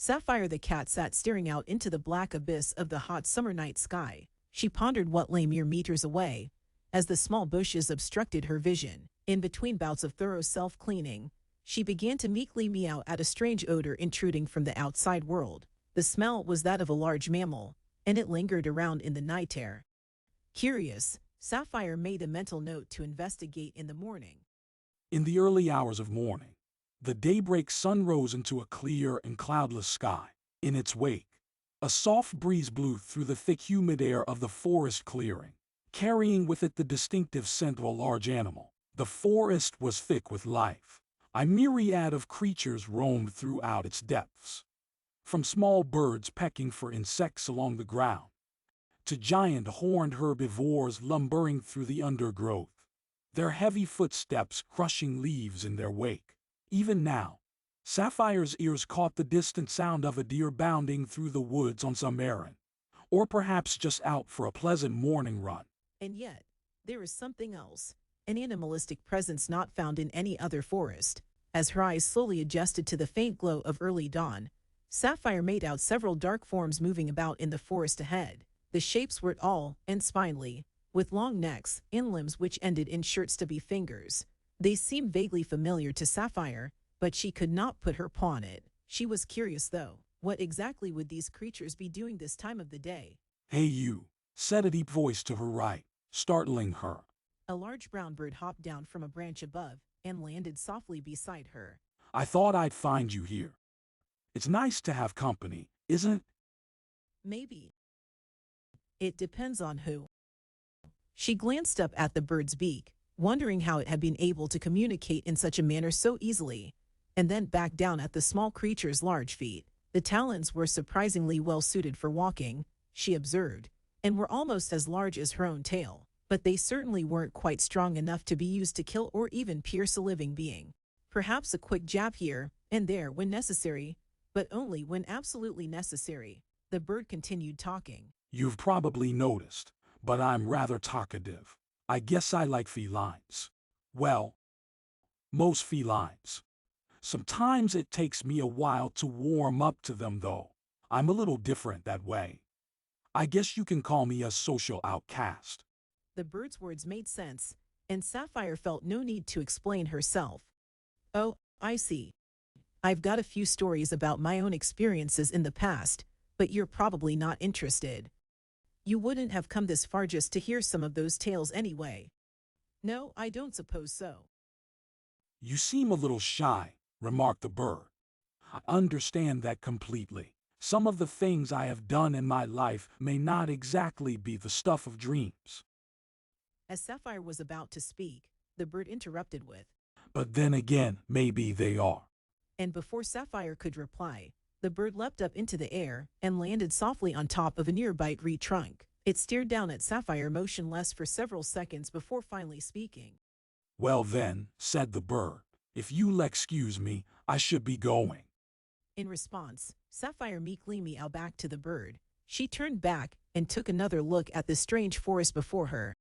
Sapphire the cat sat staring out into the black abyss of the hot summer night sky. She pondered what lay mere meters away, as the small bushes obstructed her vision. In between bouts of thorough self-cleaning, she began to meekly meow at a strange odor intruding from the outside world. The smell was that of a large mammal, and it lingered around in the night air. Curious, Sapphire made a mental note to investigate in the morning. In the early hours of morning, the daybreak sun rose into a clear and cloudless sky. In its wake, a soft breeze blew through the thick humid air of the forest clearing, carrying with it the distinctive scent of a large animal. The forest was thick with life. A myriad of creatures roamed throughout its depths, from small birds pecking for insects along the ground, to giant horned herbivores lumbering through the undergrowth, their heavy footsteps crushing leaves in their wake. Even now, Sapphire's ears caught the distant sound of a deer bounding through the woods on some errand, or perhaps just out for a pleasant morning run. And yet, there is something else, an animalistic presence not found in any other forest. As her eyes slowly adjusted to the faint glow of early dawn, Sapphire made out several dark forms moving about in the forest ahead. The shapes were tall and spindly, with long necks and limbs which ended in short-stubby fingers. They seemed vaguely familiar to Sapphire, but she could not put her paw on it. She was curious, though. What exactly would these creatures be doing this time of the day? "Hey you," said a deep voice to her right, startling her. A large brown bird hopped down from a branch above and landed softly beside her. "I thought I'd find you here. It's nice to have company, isn't it?" Maybe. It depends on who. She glanced up at the bird's beak, wondering how it had been able to communicate in such a manner so easily, and then back down at the small creature's large feet. The talons were surprisingly well suited for walking, she observed, and were almost as large as her own tail, but they certainly weren't quite strong enough to be used to kill or even pierce a living being. Perhaps a quick jab here and there when necessary, but only when absolutely necessary. The bird continued talking. "You've probably noticed, but I'm rather talkative. I guess I like felines. Well, most felines. Sometimes it takes me a while to warm up to them, though. I'm a little different that way. I guess you can call me a social outcast." The bird's words made sense, and Sapphire felt no need to explain herself. "Oh, I see. I've got a few stories about my own experiences in the past, but you're probably not interested. You wouldn't have come this far just to hear some of those tales anyway." "No, I don't suppose so." "You seem a little shy," remarked the bird. "I understand that completely. Some of the things I have done in my life may not exactly be the stuff of dreams." As Sapphire was about to speak, the bird interrupted with, "But then again, maybe they are." and before Sapphire could reply, the bird leapt up into the air and landed softly on top of a nearby tree trunk. It stared down at Sapphire motionless for several seconds before finally speaking. "Well then," said the bird, "if you'll excuse me, I should be going." In response, Sapphire meekly meowed back to the bird. She turned back and took another look at the strange forest before her.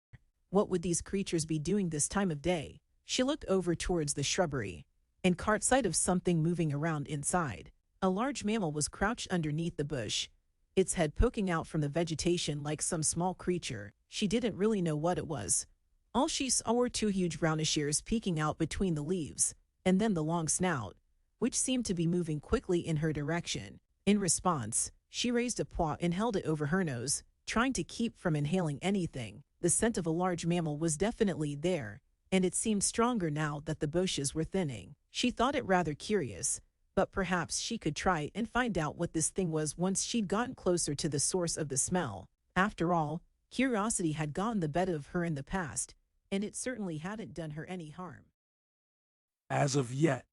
What would these creatures be doing this time of day? She looked over towards the shrubbery and caught sight of something moving around inside. A large mammal was crouched underneath the bush, its head poking out from the vegetation like some small creature. She didn't really know what it was. All she saw were two huge brownish ears peeking out between the leaves, and then the long snout, which seemed to be moving quickly in her direction. In response, she raised a paw and held it over her nose, trying to keep from inhaling anything. The scent of a large mammal was definitely there, and it seemed stronger now that the bushes were thinning. She thought it rather curious, but perhaps she could try and find out what this thing was once she'd gotten closer to the source of the smell. After all, curiosity had gotten the better of her in the past, and it certainly hadn't done her any harm. As of yet,